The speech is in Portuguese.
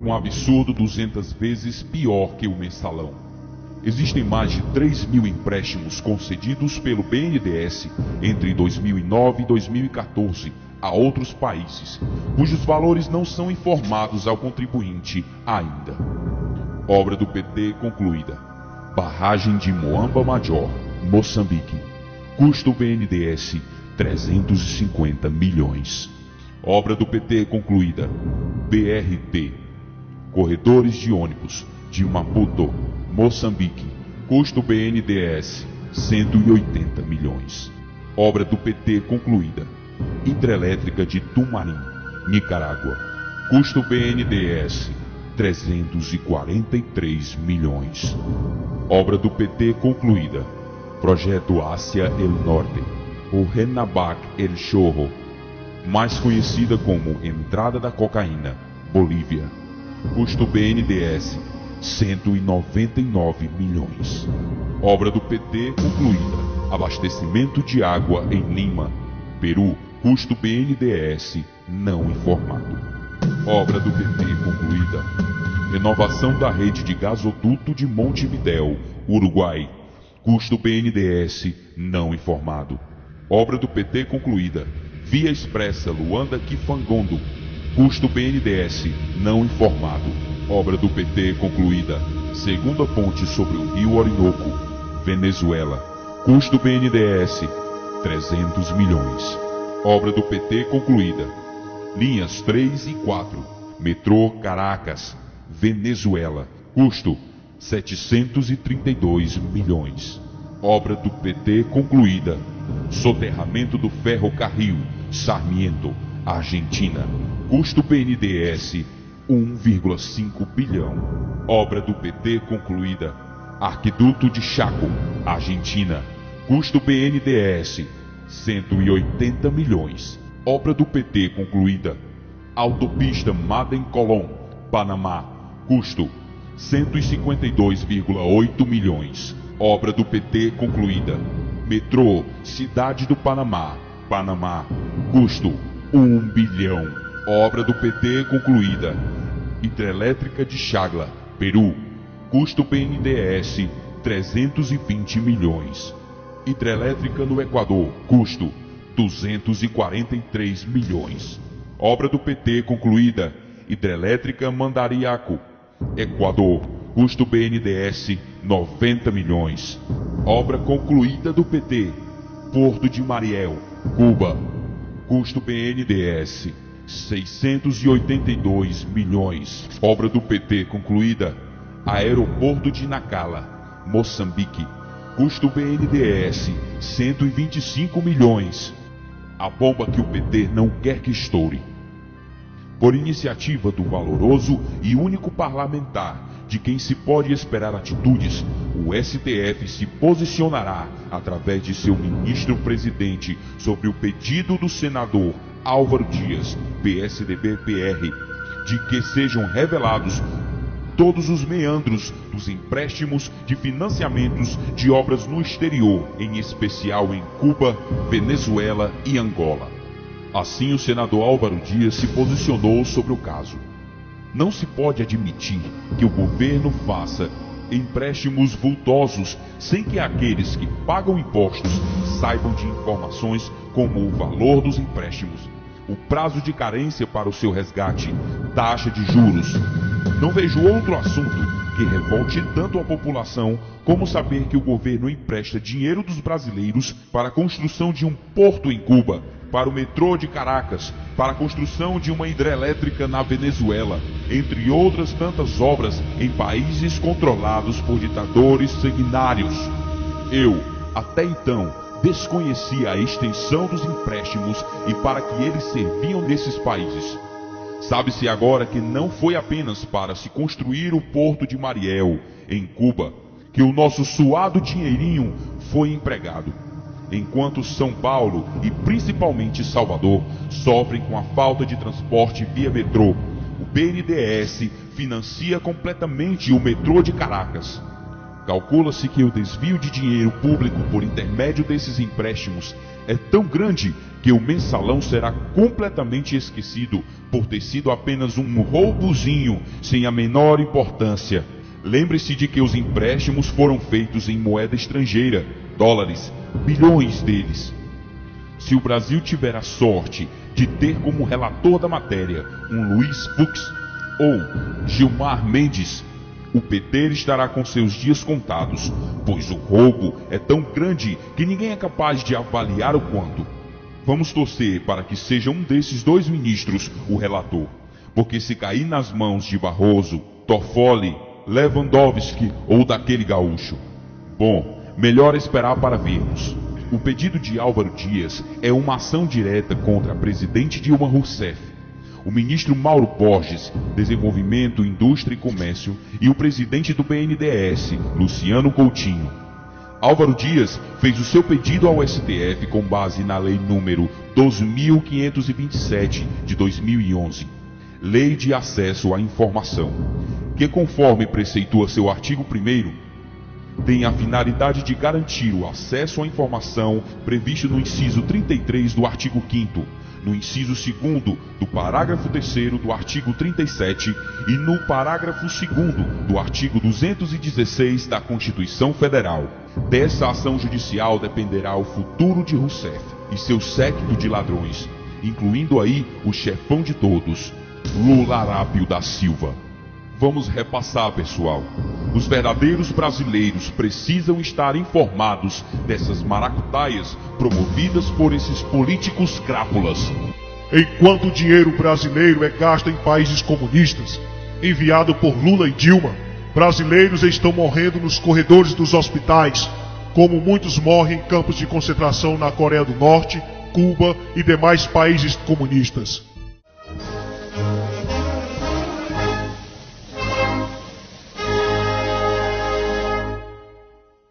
um absurdo 200 vezes pior que o mensalão. Existem mais de 3.000 empréstimos concedidos pelo BNDES entre 2009 e 2014 a outros países, cujos valores não são informados ao contribuinte ainda. Obra do PT concluída. Barragem de Moamba Major, Moçambique. Custo BNDES 350 milhões. Obra do PT concluída. BRT. Corredores de ônibus de Maputo, Moçambique. Custo BNDES 180 milhões. Obra do PT concluída. Hidrelétrica de Tumarim, Nicarágua. Custo BNDES 343 milhões. Obra do PT concluída. Projeto Ásia El Norte, ou Renabac El Chorro, mais conhecida como Entrada da Cocaína, Bolívia. Custo BNDES 199 milhões. Obra do PT concluída. Abastecimento de água em Lima, Peru. Custo BNDES não informado. Obra do PT concluída. Renovação da rede de gasoduto de Montevidéu, Uruguai. Custo BNDES não informado. Obra do PT concluída. Via Expressa Luanda-Kifangondo. Custo BNDES não informado. Obra do PT concluída. Segunda ponte sobre o rio Orinoco, Venezuela. Custo BNDES 300 milhões. Obra do PT concluída. Linhas 3 e 4. Metrô Caracas, Venezuela. Custo 732 milhões. Obra do PT concluída. Soterramento do ferrocarril Sarmiento, Argentina. Custo BNDES 1,5 bilhão. Obra do PT concluída. Arquiduto de Chaco, Argentina. Custo BNDES 180 milhões. Obra do PT concluída. Autopista Madem Colón, Panamá. Custo 152,8 milhões. Obra do PT concluída. Metrô Cidade do Panamá, Panamá. Custo 1 bilhão. Obra do PT concluída. Hidrelétrica de Chagla, Peru. Custo BNDES 320 milhões. Hidrelétrica no Equador. Custo 243 milhões. Obra do PT concluída. Hidrelétrica Mandariaco, Equador. Custo BNDES 90 milhões. Obra concluída do PT. Porto de Mariel, Cuba. Custo BNDES 682 milhões. Obra do PT concluída. Aeroporto de Nacala, Moçambique. Custo BNDES 125 milhões. A bomba que o PT não quer que estoure. Por iniciativa do valoroso e único parlamentar de quem se pode esperar atitudes, o STF se posicionará através de seu ministro-presidente sobre o pedido do senador Álvaro Dias, PSDB-PR, de que sejam revelados todos os meandros dos empréstimos de financiamentos de obras no exterior, em especial em Cuba, Venezuela e Angola. Assim, o senador Álvaro Dias se posicionou sobre o caso. Não se pode admitir que o governo faça empréstimos vultosos sem que aqueles que pagam impostos saibam de informações como o valor dos empréstimos, o prazo de carência para o seu resgate, taxa de juros. Não vejo outro assunto que revolte tanto a população como saber que o governo empresta dinheiro dos brasileiros para a construção de um porto em Cuba, para o metrô de Caracas, para a construção de uma hidrelétrica na Venezuela, entre outras tantas obras em países controlados por ditadores sanguinários. Eu, até então, desconhecia a extensão dos empréstimos e para que eles serviam nesses países. Sabe-se agora que não foi apenas para se construir o Porto de Mariel, em Cuba, que o nosso suado dinheirinho foi empregado. Enquanto São Paulo e principalmente Salvador sofrem com a falta de transporte via metrô, o BNDES financia completamente o metrô de Caracas. Calcula-se que o desvio de dinheiro público por intermédio desses empréstimos é tão grande que o mensalão será completamente esquecido por ter sido apenas um roubozinho sem a menor importância. Lembre-se de que os empréstimos foram feitos em moeda estrangeira, dólares, bilhões deles. Se o Brasil tiver a sorte de ter como relator da matéria um Luiz Fux ou Gilmar Mendes, o PT estará com seus dias contados, pois o roubo é tão grande que ninguém é capaz de avaliar o quanto. Vamos torcer para que seja um desses dois ministros o relator, porque se cair nas mãos de Barroso, Toffoli, Lewandowski ou daquele gaúcho, bom, melhor esperar para vermos. O pedido de Álvaro Dias é uma ação direta contra a presidente Dilma Rousseff, o ministro Mauro Borges, Desenvolvimento, Indústria e Comércio, e o presidente do BNDES, Luciano Coutinho. Álvaro Dias fez o seu pedido ao STF com base na Lei número 12.527 de 2011, Lei de Acesso à Informação, que, conforme preceitua seu artigo 1º, tem a finalidade de garantir o acesso à informação previsto no inciso 33 do artigo 5º, no inciso 2º do parágrafo 3º do artigo 37 e no parágrafo 2º do artigo 216 da Constituição Federal. Dessa ação judicial dependerá o futuro de Rousseff e seu séquito de ladrões, incluindo aí o chefão de todos, Lula Arápio da Silva. Vamos repassar, pessoal. Os verdadeiros brasileiros precisam estar informados dessas maracutaias promovidas por esses políticos crápulas. Enquanto o dinheiro brasileiro é gasto em países comunistas, enviado por Lula e Dilma, brasileiros estão morrendo nos corredores dos hospitais, como muitos morrem em campos de concentração na Coreia do Norte, Cuba e demais países comunistas.